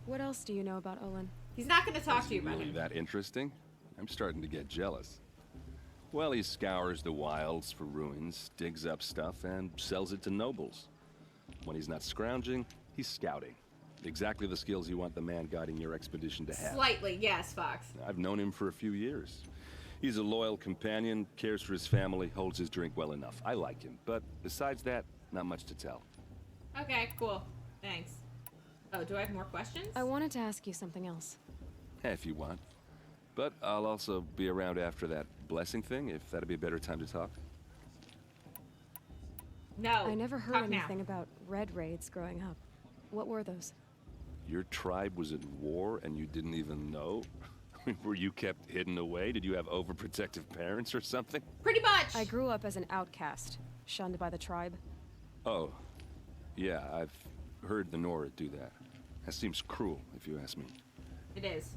What else do you know about Olin? He's not going to talk Is to he you about really him. that interesting? I'm starting to get jealous. Well, he scours the wilds for ruins, digs up stuff, and sells it to nobles. When he's not scrounging, he's scouting. Exactly the skills you want the man guiding your expedition to have. Slightly, yes, Fox. I've known him for a few years. He's a loyal companion, cares for his family, holds his drink well enough. I like him, but besides that, not much to tell. Okay, cool. Thanks. Oh, do I have more questions? I wanted to ask you something else. If you want. But I'll also be around after that blessing thing, if that'd be a better time to talk. No. I never heard talk anything now. about red raids growing up. What were those? Your tribe was at war and you didn't even know? Were you kept hidden away? Did you have overprotective parents or something? Pretty much. I grew up as an outcast, shunned by the tribe. Oh, yeah, I've heard the Nora do that. That seems cruel, if you ask me. It is.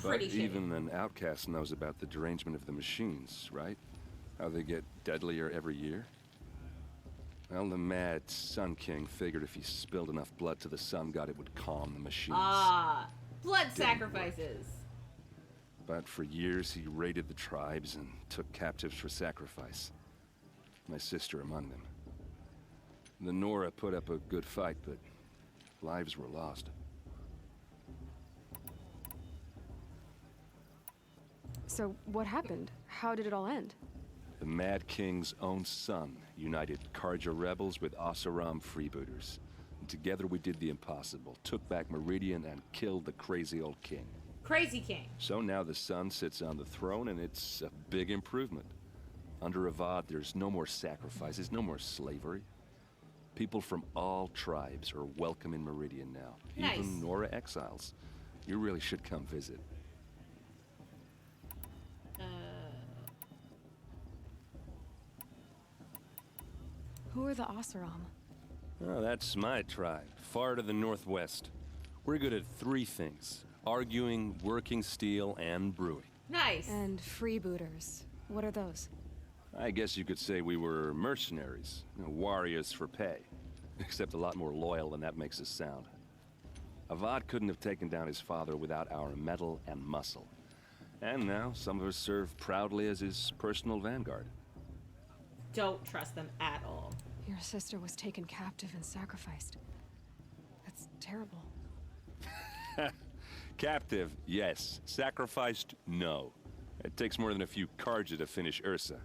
But Pretty shitty. even an outcast knows about the derangement of the machines, right? How they get deadlier every year? Well, the mad Sun King figured if he spilled enough blood to the Sun God, it would calm the machines. Ah, blood Didn't work. sacrifices. But for years, he raided the tribes and took captives for sacrifice. My sister among them. The Nora put up a good fight, but lives were lost. So, what happened? How did it all end? The Mad King's own son united Karja rebels with Oseram freebooters. And together we did the impossible, took back Meridian and killed the crazy old king. Crazy King. So now the son sits on the throne and it's a big improvement. Under Avad, there's no more sacrifices, no more slavery. People from all tribes are welcome in Meridian now. Nice. Even Nora exiles. You really should come visit. Who are the Oseram? Oh, that's my tribe, far to the northwest. We're good at three things: arguing, working steel, and brewing. Nice. And freebooters. What are those? I guess you could say we were mercenaries, warriors for pay. Except a lot more loyal than that makes us sound. Avad couldn't have taken down his father without our metal and muscle. And now, some of us serve proudly as his personal vanguard. Don't trust them at all. Your sister was taken captive and sacrificed. That's terrible. Captive, yes. Sacrificed, no. It takes more than a few Karja to finish Ursa.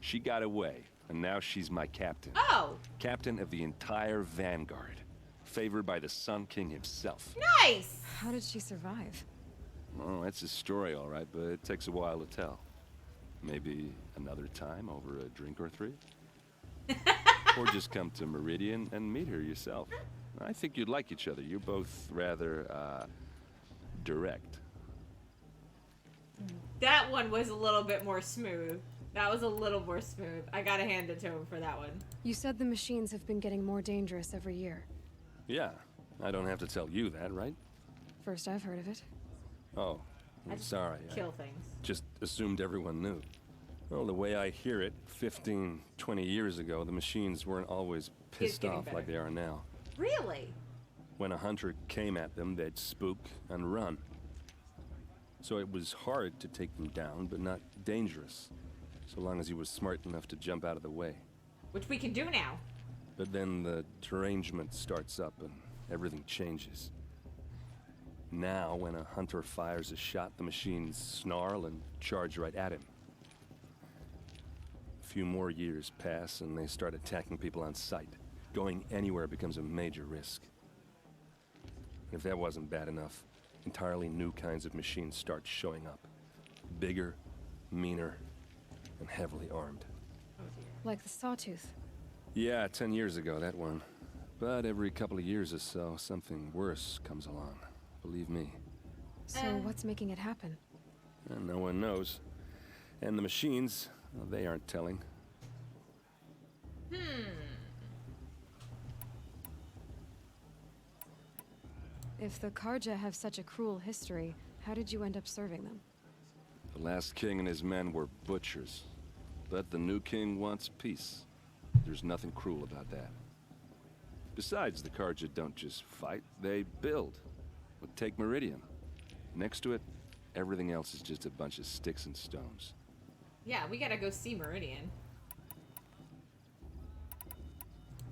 She got away, and now she's my captain. Oh, Captain of the entire vanguard. Favored by the Sun King himself. nice. How did she survive? Oh, that's a story, all right, but it takes a while to tell. Maybe another time over a drink or three? Or just come to Meridian and meet her yourself. I think you'd like each other. You're both rather, direct. That one was a little bit more smooth. That was a little more smooth. I gotta hand it to him for that one. You said the machines have been getting more dangerous every year. Yeah, I don't have to tell you that, right? First I've heard of it. Oh, I I'm just sorry. I Kill things. just assumed everyone knew. Well, the way I hear it, 15, 20 years ago, the machines weren't always pissed getting off like better. they are now. Really? When a hunter came at them, they'd spook and run. So it was hard to take them down, but not dangerous, so long as he was smart enough to jump out of the way. Which we can do now. But then the derangement starts up and everything changes. Now, when a hunter fires a shot, the machines snarl and charge right at him. A few more years pass and they start attacking people on sight. Going anywhere becomes a major risk. If that wasn't bad enough, entirely new kinds of machines start showing up. Bigger, meaner, and heavily armed. Like the Sawtooth. Yeah, 10 years ago, that one. But every couple of years or so, something worse comes along. Believe me. So Uh. what's making it happen? And no one knows. And the machines, well, they aren't telling. If the Karja have such a cruel history, how did you end up serving them? The last king and his men were butchers. But the new king wants peace. There's nothing cruel about that. Besides, the Karja don't just fight, they build. Well, take Meridian. Next to it, everything else is just a bunch of sticks and stones. Yeah, we gotta go see Meridian.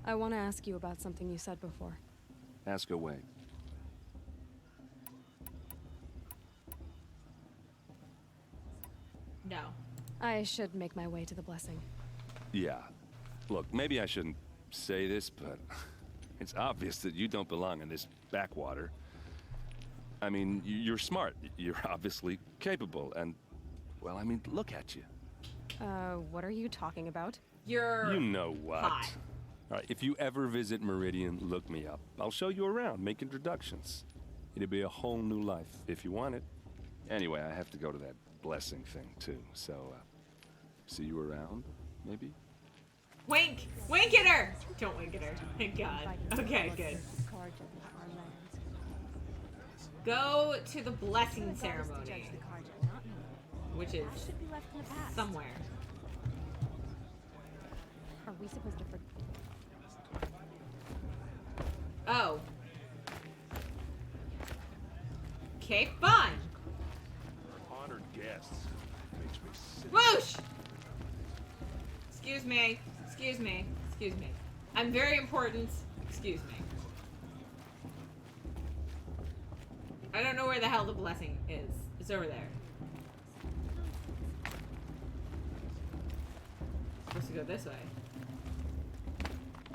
I want to ask you about something you said before. Ask away. No. I should make my way to the blessing. Yeah. Look, maybe I shouldn't say this, but it's obvious that you don't belong in this backwater. I mean, you're smart. You're obviously capable, and, well, I mean, look at you. What are you talking about? You're You know what? hot. All right, if you ever visit Meridian, look me up. I'll show you around, make introductions. It'll be a whole new life, if you want it. Anyway, I have to go to that blessing thing, too, so, see you around, maybe? Wink! Wink at her! Don't wink at her. Thank God. Okay, good. Go to the blessing ceremony, which is somewhere. Are we supposed to Oh. Okay, fine. Honored guests. Makes me sick. Whoosh! Excuse me. Excuse me. Excuse me. I'm very important. Excuse me. I don't know where the hell the blessing is. It's over there. Supposed to go this way.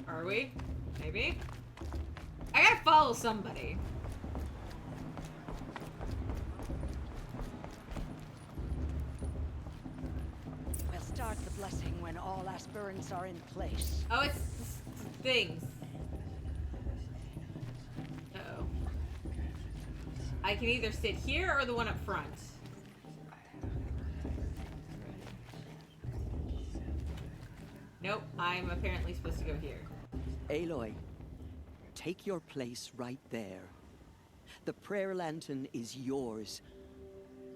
Are we? Maybe? I gotta follow somebody. We'll start the blessing when all aspirants are in place. Oh, it's things. Uh-oh. I can either sit here or the one up front. Nope, I'm apparently supposed to go here. Aloy, take your place right there. The prayer lantern is yours.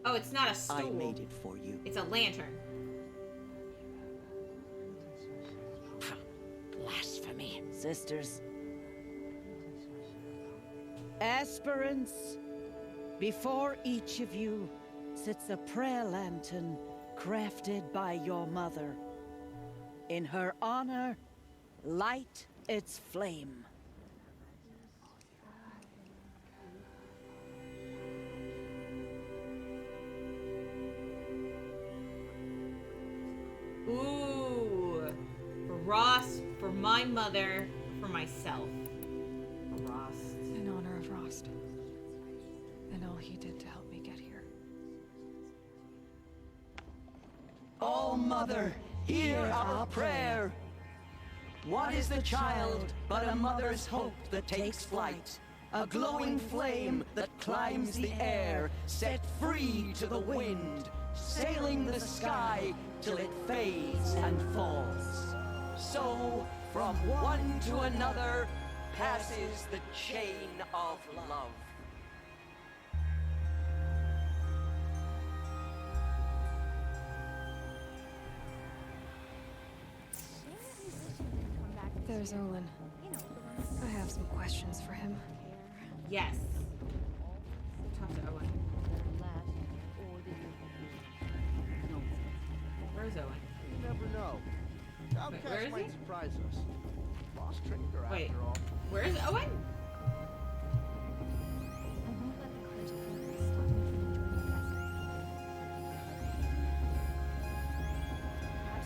Oh, it's not a stool. I made it for you. It's a lantern. Blasphemy. Sisters. Aspirants, before each of you sits a prayer lantern crafted by your mother. In her honor, light its flame. Ooh. For Rost, for my mother, for myself. For Rost. In honor of Rost. And all he did to help me get here. Oh, Mother, hear our prayer. What is the child but a mother's hope that takes flight? A glowing flame that climbs the air, set free to the wind, sailing the sky till it fades and falls. So, from one to another, passes the chain of love. There's Olin. I have some questions for him. Yes. Talk to Owen. Where's Owen? You never know. Outcast where is might he? surprise us. Lost Trinker Wait. after all. Where's Owen?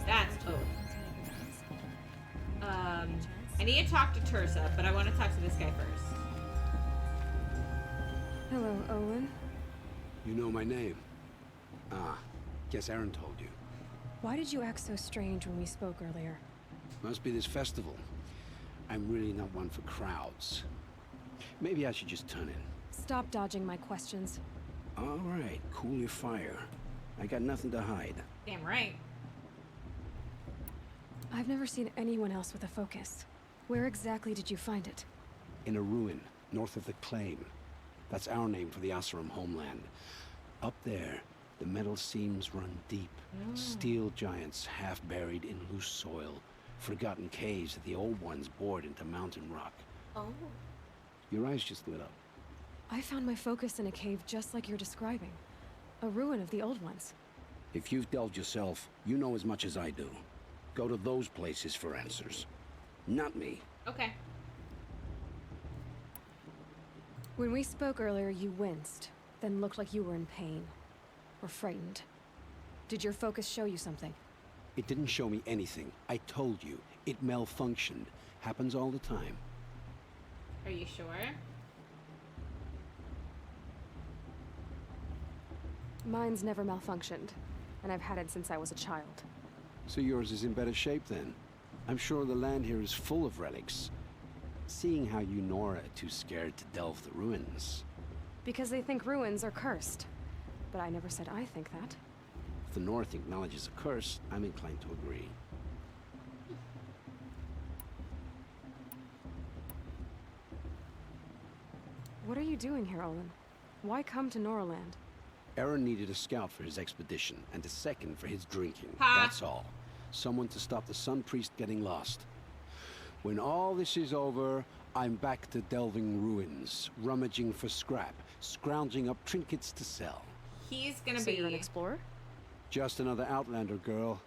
That's Owen. I need to talk to Tersa, but I want to talk to this guy first. Hello, Owen. You know my name? Ah, guess Aaron told you. Why did you act so strange when we spoke earlier? Must be this festival. I'm really not one for crowds. Maybe I should just turn in. Stop dodging my questions. All right, cool your fire. I got nothing to hide. Damn right. I've never seen anyone else with a focus. Where exactly did you find it? In a ruin, north of the Claim. That's our name for the Oseram homeland. Up there, the metal seams run deep. Steel giants half buried in loose soil. Forgotten caves that the old ones bored into mountain rock. Oh. Your eyes just lit up. I found my focus in a cave just like you're describing. A ruin of the old ones. If you've delved yourself, you know as much as I do. Go to those places for answers. Not me. Okay. When we spoke earlier, you winced, then looked like you were in pain. Or frightened. Did your focus show you something? It didn't show me anything. I told you. It malfunctioned. Happens all the time. Are you sure? Mine's never malfunctioned, and I've had it since I was a child. So yours is in better shape then. I'm sure the land here is full of relics. Seeing how you Nora are too scared to delve the ruins. Because they think ruins are cursed. But I never said I think that. If the North acknowledges a curse, I'm inclined to agree. What are you doing here, Olin? Why come to Noraland? Aaron needed a scout for his expedition, and a second for his drinking. Ha! That's all. Someone to stop the Sun Priest getting lost. When all this is over, I'm back to delving ruins, rummaging for scrap, scrounging up trinkets to sell. He's gonna So be... you're an explorer? Just another Outlander, girl.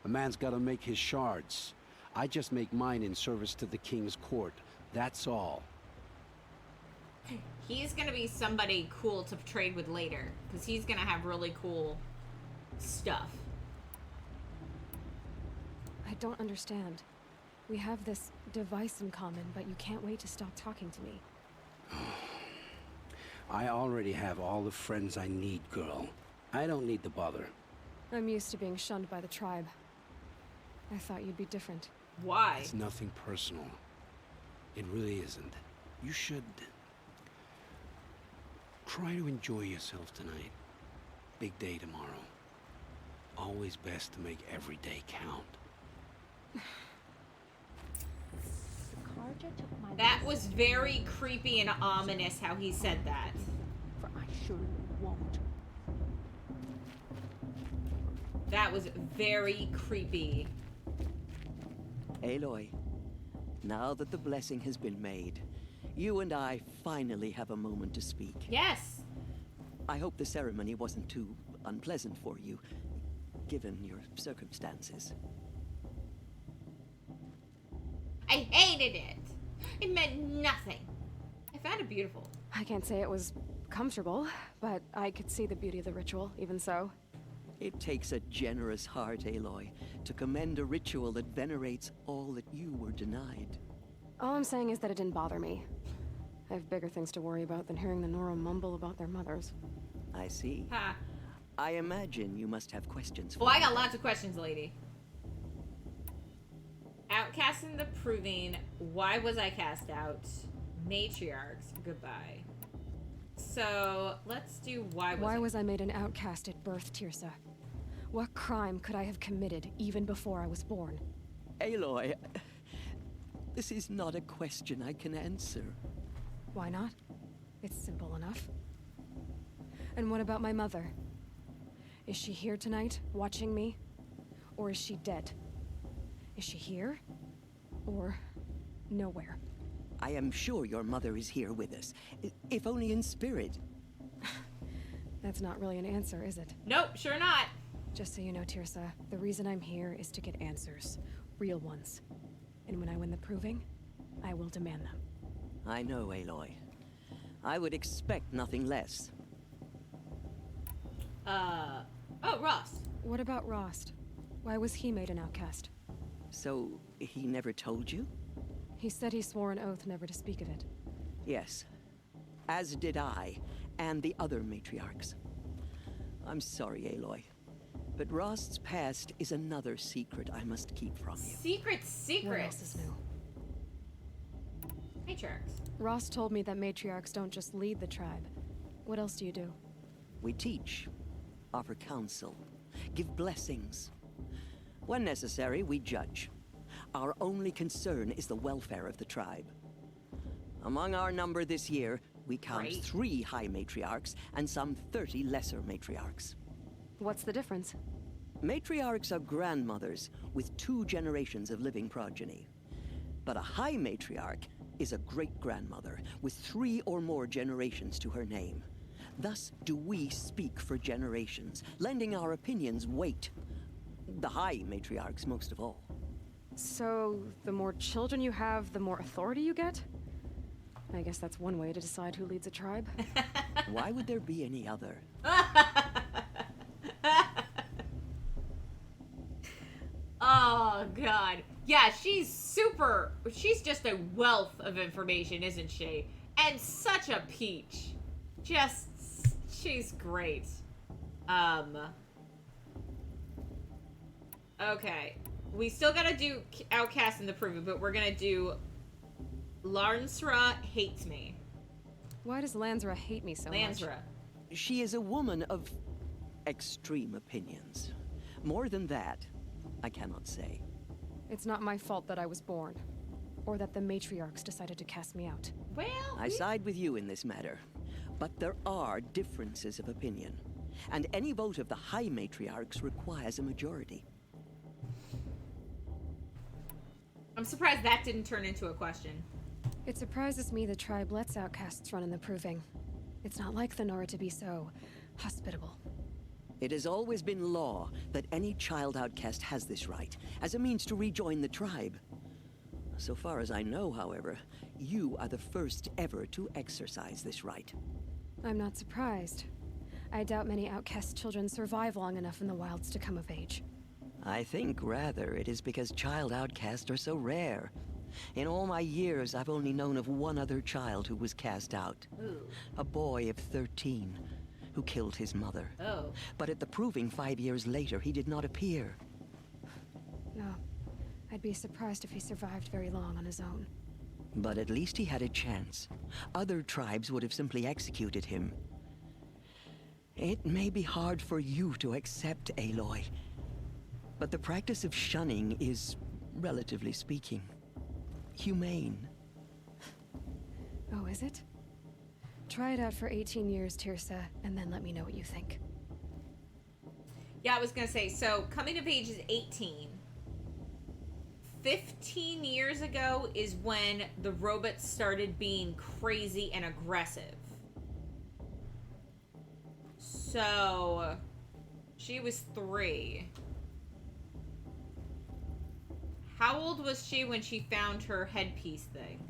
A man's gotta make his shards. I just make mine in service to the King's court. That's all. He's gonna be somebody cool to trade with later. Because he's gonna have really cool stuff. I don't understand. We have this device in common, but you can't wait to stop talking to me. I already have all the friends I need, girl. I don't need the bother. I'm used to being shunned by the tribe. I thought you'd be different. Why? It's nothing personal. It really isn't. You should... try to enjoy yourself tonight. Big day tomorrow. Always best to make every day count. That was very creepy and ominous how he said that. For I surely won't. That was very creepy. Aloy, now that the blessing has been made, you and I finally have a moment to speak. Yes. I hope the ceremony wasn't too unpleasant for you, given your circumstances. I hated it. It meant nothing. I found it beautiful. I can't say it was comfortable, but I could see the beauty of the ritual, even so. It takes a generous heart, Aloy, to commend a ritual that venerates all that you were denied. All I'm saying is that it didn't bother me. I have bigger things to worry about than hearing the Nora mumble about their mothers. I see. Ha. I imagine you must have questions for Well, I me. got lots of questions, lady. Outcast in the Proving. Why was I cast out? Matriarchs. Goodbye. So, let's do Why was I made an outcast at birth, Tirsa? What crime could I have committed even before I was born? Aloy, this is not a question I can answer. Why not? It's simple enough. And what about my mother? Is she here tonight, watching me? Or is she dead? Is she here? Or nowhere? I am sure your mother is here with us, if only in spirit. That's not really an answer, is it? Nope, sure not. Just so you know, Tirsa, the reason I'm here is to get answers. Real ones. And when I win the Proving, I will demand them. I know, Aloy. I would expect nothing less. Oh, Rost. What about Rost? Why was he made an outcast? So, he never told you? He said he swore an oath never to speak of it. Yes. As did I, and the other matriarchs. I'm sorry, Aloy. But Rost's past is another secret I must keep from you. Secret What secrets. else is new? Matriarchs. Rost told me that matriarchs don't just lead the tribe. What else do you do? We teach, offer counsel, give blessings. When necessary, we judge. Our only concern is the welfare of the tribe. Among our number this year, we count Great. 3 high matriarchs and some 30 lesser matriarchs. What's the difference? Matriarchs are grandmothers with 2 generations of living progeny. But a high matriarch is a great-grandmother with 3 or more generations to her name. Thus do we speak for generations, lending our opinions weight. The High Matriarchs most of all. So, the more children you have, the more authority you get? I guess that's one way to decide who leads a tribe. Why would there be any other? Oh, God. Yeah, she's just a wealth of information, isn't she? And such a peach. She's great. Okay. We still gotta do Outcast and the Proven, but we're gonna do Lansra Hates Me. Why does Lansra hate me so much? Lansra. She is a woman of extreme opinions. More than that, I cannot say. It's not my fault that I was born. Or that the matriarchs decided to cast me out. Well, I side with you in this matter. But there are differences of opinion. And any vote of the High Matriarchs requires a majority. I'm surprised that didn't turn into a question. It surprises me the tribe lets outcasts run in the Proving. It's not like the Nora to be so hospitable. It has always been law that any child outcast has this right, as a means to rejoin the tribe. So far as I know, however, you are the first ever to exercise this right. I'm not surprised. I doubt many outcast children survive long enough in the wilds to come of age. I think, rather, it is because child outcasts are so rare. In all my years, I've only known of one other child who was cast out. Ooh. A boy of 13, who killed his mother. Oh. But at the Proving 5 years later, he did not appear. No. I'd be surprised if he survived very long on his own. But at least he had a chance. Other tribes would have simply executed him. It may be hard for you to accept, Aloy. But the practice of shunning is, relatively speaking, humane. Oh, is it? Try it out for 18 years, Tirsa, and then let me know what you think. Yeah, I was gonna say, so coming of age is 18. 15 years ago is when the robots started being crazy and aggressive. So, she was 3. How old was she when she found her headpiece thing?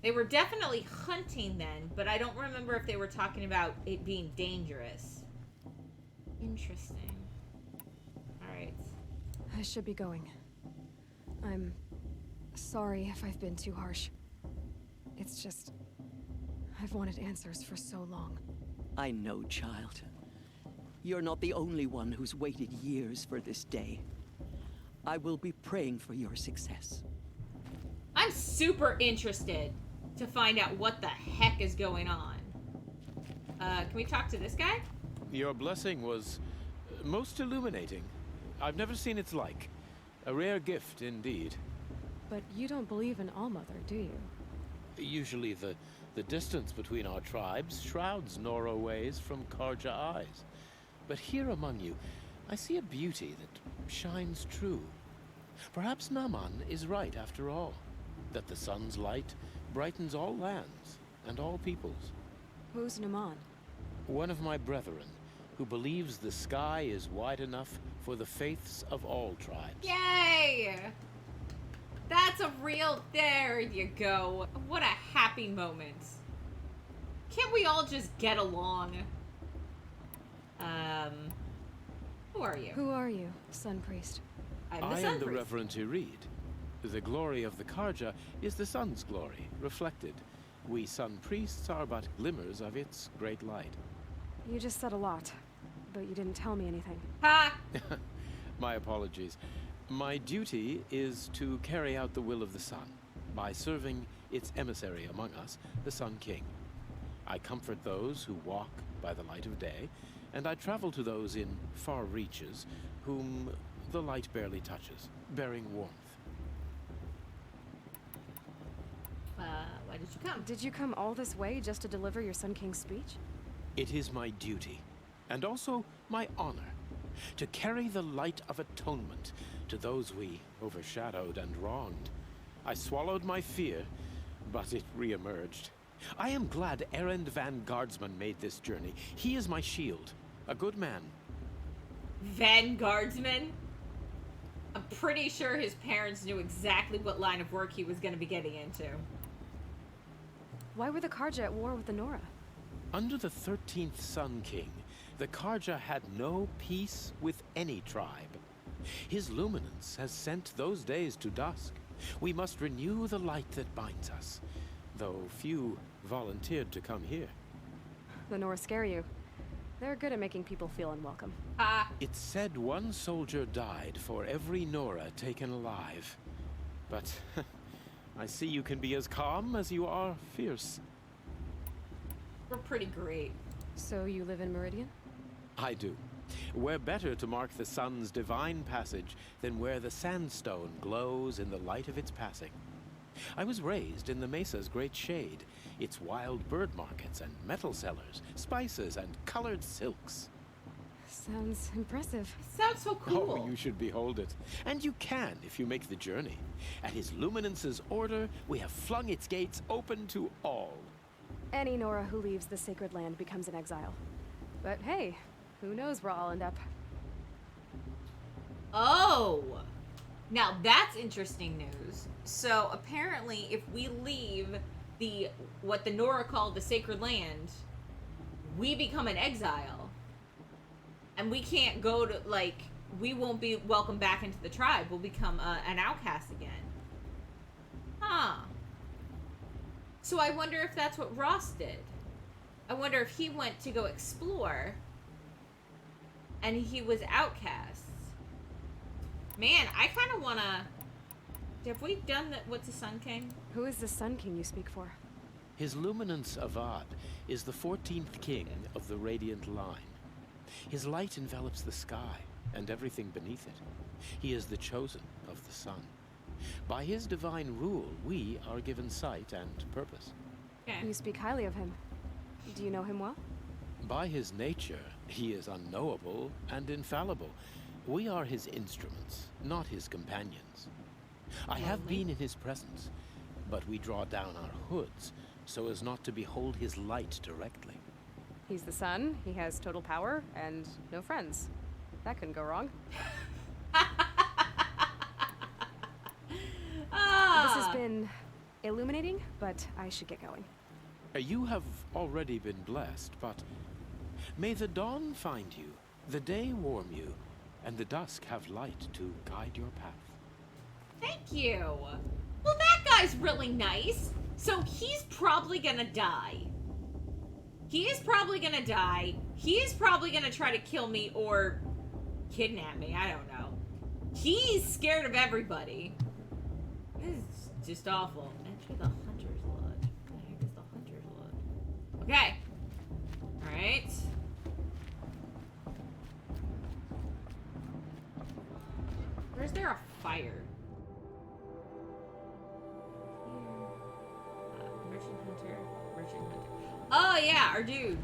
They were definitely hunting then, but I don't remember if they were talking about it being dangerous. Interesting. Alright. I should be going. I'm sorry if I've been too harsh. It's just... I've wanted answers for so long. I know, child. You're not the only one who's waited years for this day. I will be praying for your success. I'm super interested to find out what the heck is going on. Can we talk to this guy? Your blessing was most illuminating. I've never seen its like. A rare gift indeed. But you don't believe in Allmother, do you? Usually the distance between our tribes shrouds Nora ways from Karja eyes. But here among you, I see a beauty that shines true. Perhaps Naman is right after all, that the sun's light brightens all lands and all peoples. Who's Naman? One of my brethren, who believes the sky is wide enough for the faiths of all tribes. Yay! That's a real... There you go. What a happy moment. Can't we all just get along? Who are you? Who are you, Sun Priest? I'm the I Sun am the Priest. Reverend Irid. The glory of the Karja is the sun's glory, reflected. We sun priests are but glimmers of its great light. You just said a lot, but you didn't tell me anything. Ha! My apologies. My duty is to carry out the will of the sun, by serving its emissary among us, the Sun King. I comfort those who walk by the light of day, and I travel to those in far reaches, whom the light barely touches, bearing warmth. Why did you come? Did you come all this way just to deliver your Sun King's speech? It is my duty, and also my honor, to carry the light of atonement to those we overshadowed and wronged. I swallowed my fear, but it reemerged. I am glad Erend van Guardsman made this journey. He is my shield. A good man. Van Guardsman? I'm pretty sure his parents knew exactly what line of work he was going to be getting into. Why were the Karja at war with the Nora? Under the 13th Sun King, the Karja had no peace with any tribe. His luminance has sent those days to dusk. We must renew the light that binds us, though few volunteered to come here. The Nora scare you. They're good at making people feel unwelcome. It's said one soldier died for every Nora taken alive. But I see you can be as calm as you are fierce. We're pretty great. So you live in Meridian? I do. Where better to mark the sun's divine passage than where the sandstone glows in the light of its passing. I was raised in the Mesa's great shade, its wild bird markets and metal sellers, spices and colored silks. Sounds impressive. Sounds so cool. Oh, you should behold it. And you can if you make the journey. At his luminance's order, we have flung its gates open to all. Any Nora who leaves the sacred land becomes an exile. But hey, who knows where I'll end up. Oh! Now that's interesting news. So apparently if we leave what the Nora called the sacred land, we become an exile. And we can't go to, like, we won't be welcomed back into the tribe. We'll become an outcast again. Huh. So I wonder if that's what Ross did. I wonder if he went to go explore and he was outcast. Man, I kind of want to... Have we done what's the Sun King? Who is the Sun King you speak for? His luminance Avad is the 14th king of the Radiant Line. His light envelops the sky and everything beneath it. He is the chosen of the sun. By his divine rule, we are given sight and purpose. Okay. You speak highly of him. Do you know him well? By his nature, he is unknowable and infallible. We are his instruments, not his companions. I have been in his presence, but we draw down our hoods so as not to behold his light directly. He's the sun, he has total power, and no friends. That couldn't go wrong. This has been illuminating, but I should get going. You have already been blessed, but may the dawn find you, the day warm you, and the dusk have light to guide your path. Thank you. Well, that guy's really nice. So he's probably gonna die. He is probably gonna die. He is probably gonna try to kill me or kidnap me. I don't know. He's scared of everybody. This is just awful. Enter the Hunter's Lodge. What the heck is the Hunter's Lodge? Okay. Alright. Where's there a fire? Merchant Hunter. Merchant Hunter. Oh yeah, our dude.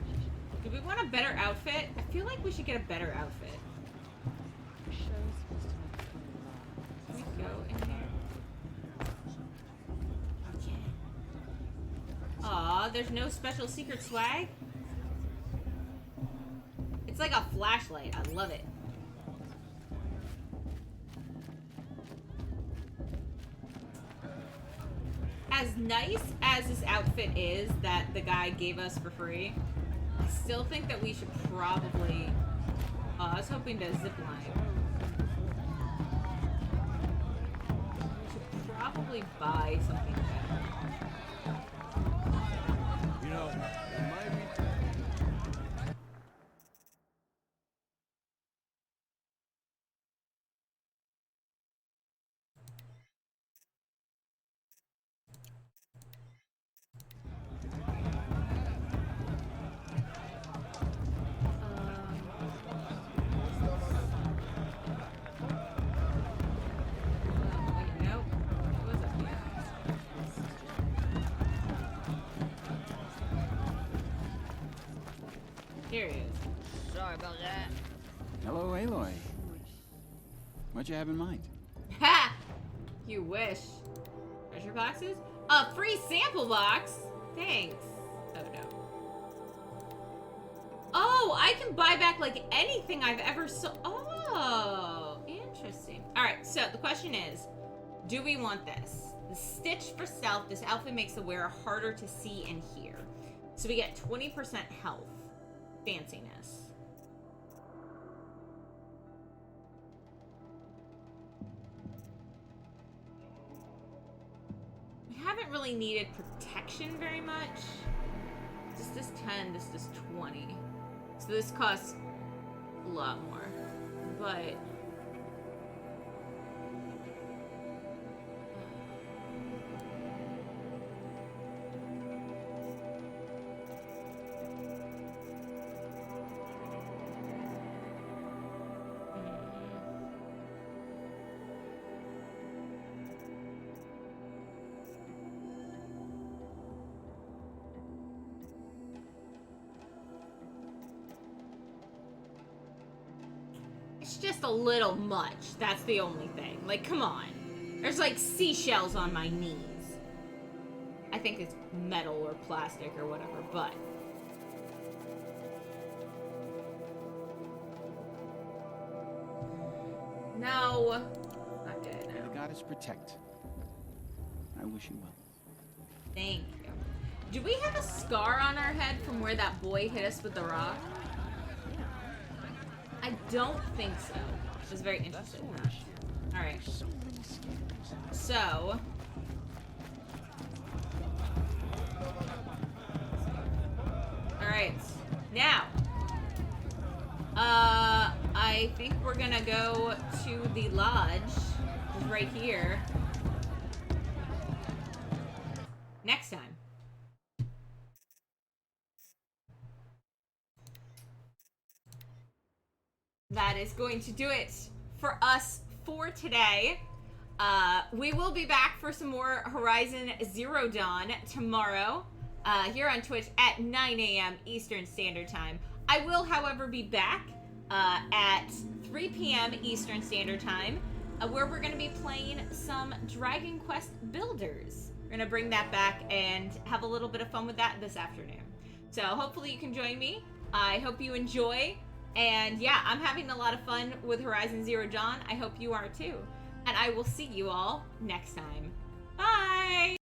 Do we want a better outfit? I feel like we should get a better outfit. Can we go in here? Okay. Aw, there's no special secret swag? It's like a flashlight. I love it. As nice as this outfit is that the guy gave us for free, I still think that we should probably... I was hoping to zip line. We should probably buy something better. You know, it might be... Wait, nope. It was up here. Here he is. Sorry about that. Hello, Aloy. What you have in mind? Ha! You wish. I treasure boxes? A free sample box? Thanks. Oh no. Oh, I can buy back like anything I've ever sold. Oh, interesting. All right, so the question is, do we want this? The Stitch for stealth. This outfit makes the wearer harder to see and hear. So we get 20% health. Fanciness. We haven't really needed protection very much. This 10, this is 20. So this costs a lot more. But it's just a little much. That's the only thing. Like, come on. There's like seashells on my knees. I think it's metal or plastic or whatever, but no. Not good. May the goddess protect. I wish you well. Thank you. Do we have a scar on our head from where that boy hit us with the rock? I don't think so. I was very interested in that. Alright. So. Alright. Now. I think we're gonna go to the lodge. Which is right here. Next time. That is going to do it for us for today. We will be back for some more Horizon Zero Dawn tomorrow here on Twitch at 9 a.m. Eastern Standard Time. I will, however, be back at 3 p.m. Eastern Standard Time where we're going to be playing some Dragon Quest Builders. We're going to bring that back and have a little bit of fun with that this afternoon. So hopefully you can join me. I hope you enjoy. And yeah, I'm having a lot of fun with Horizon Zero Dawn. I hope you are too. And I will see you all next time. Bye!